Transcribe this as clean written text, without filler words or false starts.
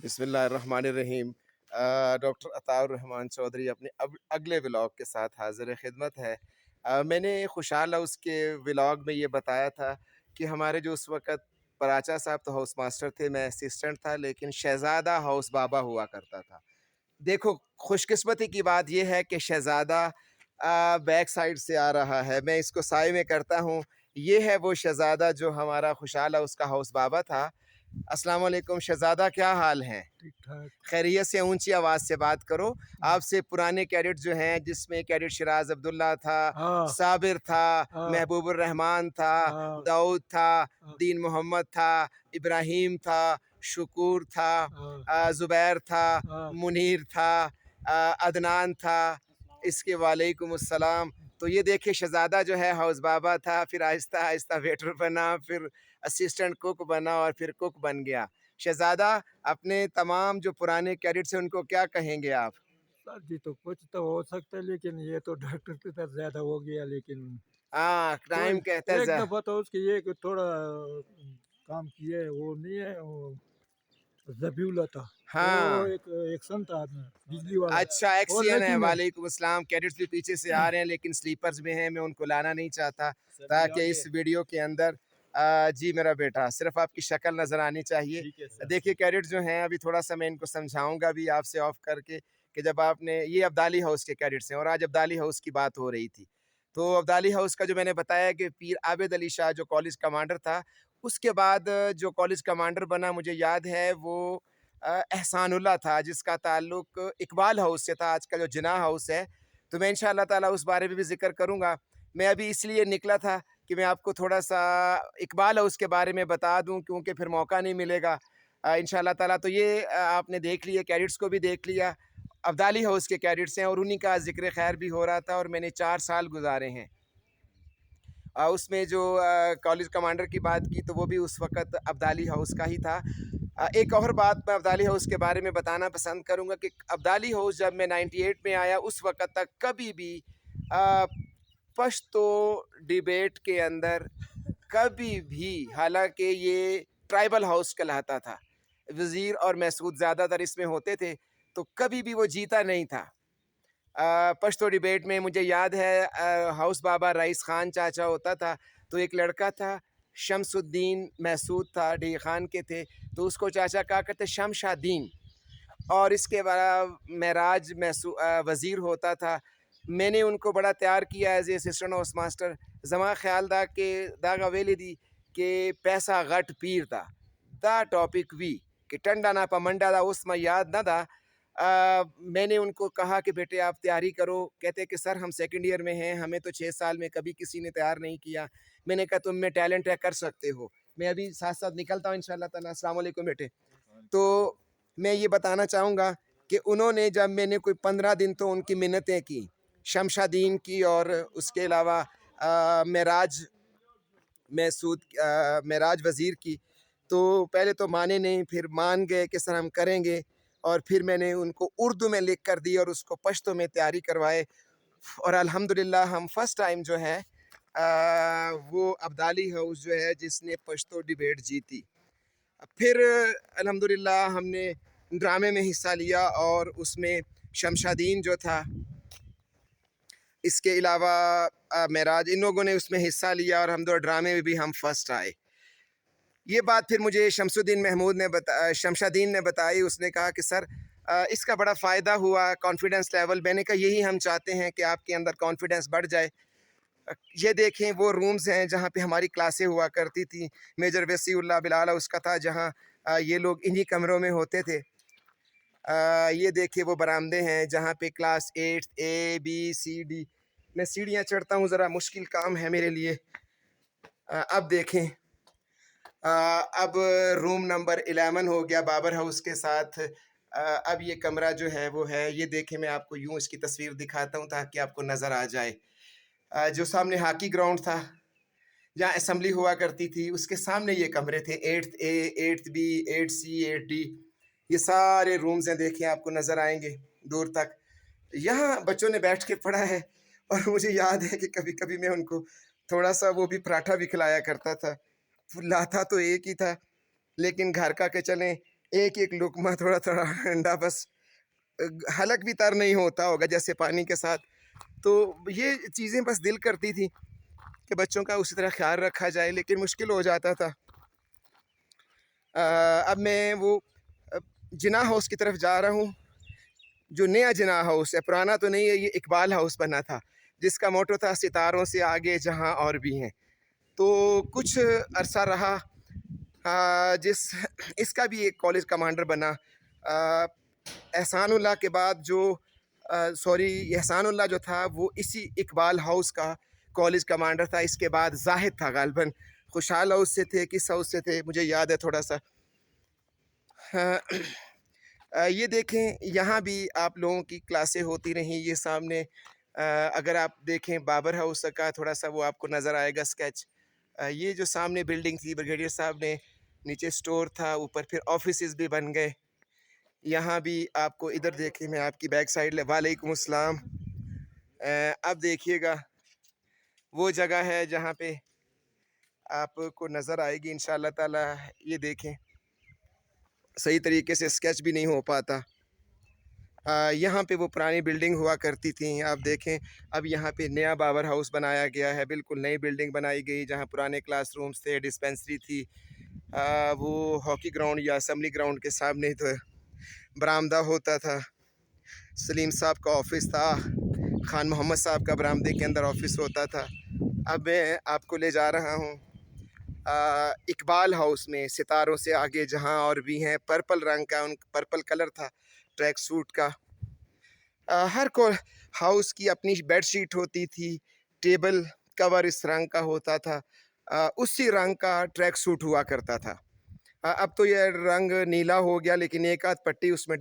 बिस्मिल्लाहिर्रहमानिर्रहीम। डॉक्टर अताउर रहमान चौधरी अपने अगले व्लॉग के साथ हाज़िर खिदमत है। मैंने खुशहाल हाउस के व्लॉग में ये बताया था कि हमारे जो उस वक़्त पराचा साहब तो हाउस मास्टर थे, मैं असिस्टेंट था, लेकिन शहज़ादा हाउस बाबा हुआ करता था। देखो, खुशकिस्मती की बात ये है कि शहज़ादा बैक साइड से आ रहा है, मैं इसको साए में करता हूँ। ये है वो शहज़ादा जो हमारा खुशहाल हाउस का हाउस बाबा था। अस्सलाम वालेकुम शहज़ादा, क्या हाल हैं? ठीक-ठाक। खैरियत से? ऊँची आवाज़ से बात करो। आपसे पुराने कैडेट जो हैं, जिसमें कैडेट शिराज़ अब्दुल्ला था, हाँ, साबिर था, हाँ, महबूबुर रहमान था, हाँ, दाऊद था, हाँ, दीन मोहम्मद था, इब्राहीम था, शुकूर था, हाँ, ज़ुबैर था, हाँ, मुनीर था, अदनान था, इसके वालेकुमुस्सलाम। तो ये देखिए, शहज़ादा जो है हाउस बाबा था, फिर आहिस्ता-आहिस्ता वेटर बना, फिर असिस्टेंट कुक बना और फिर कुक बन गया। शहज़ादा, अपने तमाम जो पुराने कैडेट्स हैं उनको क्या कहेंगे आप? सर जी तो कुछ तो हो सकता है लेकिन ये तो डॉक्टर के साथ ज़्यादा हो गया लेकिन हाँ, कोई टाइम कहता है एक दफ़ा तो उसकी ये कि थोड़ा काम किए वो नहीं है वो ज़बीउल्लाह था। वो हाँ, एक एक्शन था बिजली वाला अच्छा और एक्सियन है, लेकिन वालेकुम अस्सलाम। कैडेट्स भी पीछे से आ रहे हैं लेकिन स्लीपर्स में हैं, मैं उनको लाना नहीं चाहता ताकि इस वीडियो के अंदर जी मेरा बेटा, सिर्फ़ आपकी शक्ल नज़र आनी चाहिए। देखिए कैडेट्स जो हैं, अभी थोड़ा-सा मैं इनको समझाऊँगा भी आपसे ऑफ करके कि जब आपने ये अब्दाली हाउस के कैडेट्स हैं और आज अब्दाली हाउस की बात हो रही थी। तो अब्दाली हाउस का जो मैंने बताया कि पीर आबिद अली शाह जो कॉलेज कमांडर था, उसके बाद जो कॉलेज कमांडर बना मुझे याद है वो एहसानुल्लाह था, जिसका ताल्लुक इकबाल हाउस से था, आज का जो जिन्ना हाउस है। तो मैं इंशाअल्लाह ताला उस बारे में भी ज़िक्र करूँगा। मैं अभी इसलिए निकला था कि मैं आपको थोड़ा-सा इकबाल हाउस के बारे में बता दूँ, क्योंकि फिर मौका नहीं मिलेगा इंशाअल्लाह ताला। तो ये आपने देख लिया, कैडेट्स को भी देख लिया, अब्दाली हाउस के कैडेट्स हैं और उन्हीं का ज़िक्र खैर भी हो रहा था और मैंने 4 साल गुज़ारे हैं। उसमें जो कॉलेज कमांडर की बात की तो वो भी उस वक़्त अब्दाली हाउस का ही था। एक और बात मैं अब्दाली हाउस के बारे में बताना पसंद करूँगा कि अब्दाली हाउस जब मैं 98 में आया उस वक़्त तक कभी भी अ, पश्तो डिबेट के अंदर कभी भी, हालाँकि ये ट्राइबल हाउस कहलाता था, वज़ीर और महसूद ज़्यादातर इसमें होते थे, तो कभी भी वो जीता नहीं था। पश्तो डिबेट में मुझे याद है हाउस बाबा रईस ख़ान चाचा होता था, तो एक लड़का था शमसुद्दीन महसूद था, डी ख़ान के थे, तो उसको चाचा कहा करते शमशादीन। और इसके महराज वज़ीर होता था। मैंने उनको बड़ा तैयार किया as a assistant house master. Zama ख़्याल था कि दागा वेली दी कि पैसा घट पीर दा, दा टॉपिक वी कि टंडा ना पमंडा दा उसमें याद ना दा। मैंने उनको कहा कि बेटे आप तैयारी करो, कहते कि सर हम सेकंड ईयर में हैं, हमें तो 6 साल में कभी किसी ने तैयार नहीं किया। मैंने कहा तुम में टैलेंट है, कर सकते हो। मैं अभी साथ-साथ निकलता हूँ इंशाअल्लाह ताला। अस्सलाम वालेकुम बेटे। तो मैं ये बताना चाहूँगा कि उन्होंने जब मैंने कोई 15 दिन तो उनकी मिन्नतें की, शमशादीन की और उसके अलावा मेराज वज़ीर की, तो पहले तो माने नहीं, फिर मान गए कि सर हम करेंगे और फिर मैंने उनको उर्दू में लिख कर दी और उसको पश्तो में तैयारी करवाए और अल्हम्दुलिल्लाह हम फर्स्ट टाइम जो है वो अब्दाली हाउस जो है जिसने पश्तो डिबेट जीती। फिर अल्हम्दुलिल्लाह हमने ड्रामे में हिस्सा लिया और उसमें शमशादीन जो था, इसके अलावा मेराज, इन लोगों ने उसमें हिस्सा लिया और हम 2 ड्रामे में भी हम फर्स्ट आए। ये बात फिर मुझे शमशादीन ने बताई। उसने कहा कि सर इसका बड़ा फ़ायदा हुआ, कॉन्फिडेंस लेवल। मैंने कहा यही हम चाहते हैं कि आपके अंदर कॉन्फिडेंस बढ़ जाए। ये देखें वो रूम्स हैं जहाँ पे हमारी क्लासें हुआ करती थी। मेजर वसीउल्लाह बिलाल उसका था जहाँ ये लोग इन्हीं कमरों में होते थे। ये देखिए वो बरामदे हैं जहाँ पे क्लास 8 ए, बी, सी, डी। मैं सीढ़ियाँ चढ़ता हूँ, ज़रा मुश्किल काम है मेरे लिए। अब देखें अब रूम नंबर 11 हो गया बाबर हाउस के साथ। अब ये कमरा जो है वो है, ये देखें मैं आपको यूँ इसकी तस्वीर दिखाता हूँ ताकि आपको नज़र आ जाए। जो सामने हॉकी ग्राउंड था, जहाँ असेंबली हुआ करती थी, उसके सामने ये कमरे थे 8th ए, 8th बी, 8 सी, 8 डी। ये सारे रूम्स हैं, देखिए आपको नज़र आएँगे दूर तक। यहाँ बच्चों ने बैठ के पढ़ा है और मुझे याद है कि कभी-कभी मैं उनको थोड़ा-सा वो भी पराठा भी खिलाया करता था। लाता तो एक ही था, लेकिन घर का के चलें एक-एक लुक़मा थोड़ा-थोड़ा अंडा बस हलक भी तर नहीं होता होगा जैसे पानी के साथ। तो ये चीज़ें बस दिल करती थी कि बच्चों का उसी तरह ख़्याल रखा जाए, लेकिन मुश्किल हो जाता था। अब मैं वो अ, जिन्ना हाउस की तरफ जा रहा हूँ, जो नया जिन्ना हाउस है, पुराना तो नहीं है, ये इकबाल हाउस बना था, जिसका मोटो था सितारों से आगे जहाँ और भी हैं। तो कुछ अरसा रहा, जिस इसका भी एक कॉलेज कमांडर बना। एहसानुल्लाह के बाद जो सॉरी एहसानुल्लाह जो था वो इसी इकबाल हाउस का कॉलेज कमांडर था। इसके बाद ज़ाहिद था गालिबन, खुशहाल हाउस से थे, किस हाउस से थे मुझे याद है थोड़ा-सा। हाँ, ये देखें यहाँ भी आप लोगों की क्लासें होती रहीं, ये सामने अगर आप देखें बाबर हाउस का थोड़ा-सा वो आपको नज़र आएगा स्केच। ये जो सामने बिल्डिंग थी ब्रिगेडियर साहब ने, नीचे स्टोर था, ऊपर फिर ऑफिसेज़ भी बन गए। यहाँ भी आपको इधर देखिए, मैं आपकी बैक साइड वालेकुम अस्सलाम। अब देखिएगा वो जगह है जहाँ पे आपको नज़र आएगी इंशाअल्लाह ताला। ये देखें, सही तरीके से स्केच भी नहीं हो पाता। यहाँ पे वो पुरानी बिल्डिंग हुआ करती थी, आप देखें। अब यहाँ पे नया बाबर हाउस बनाया गया है, बिल्कुल नई बिल्डिंग बनाई गई जहाँ पुराने क्लासरूम्स थे, डिस्पेंसरी थी। वो हॉकी ग्राउंड या असेंबली ग्राउंड के सामने तो बरामदा होता था, सलीम साहब का ऑफ़िस था, खान मोहम्मद साहब का बरामदे के अंदर ऑफ़िस होता था। अब मैं आपको ले जा रहा हूँ इकबाल हाउस में, सितारों से आगे जहाँ और भी हैं। पर्पल रंग का, उन पर्पल कलर था ट्रैक सूट का। हर को हाउस की अपनी बेडशीट होती थी, टेबल कवर इस रंग का होता था, उसी रंग का ट्रैक सूट हुआ करता था। अब तो ये रंग नीला हो गया, लेकिन एक आध पट्टी उसमें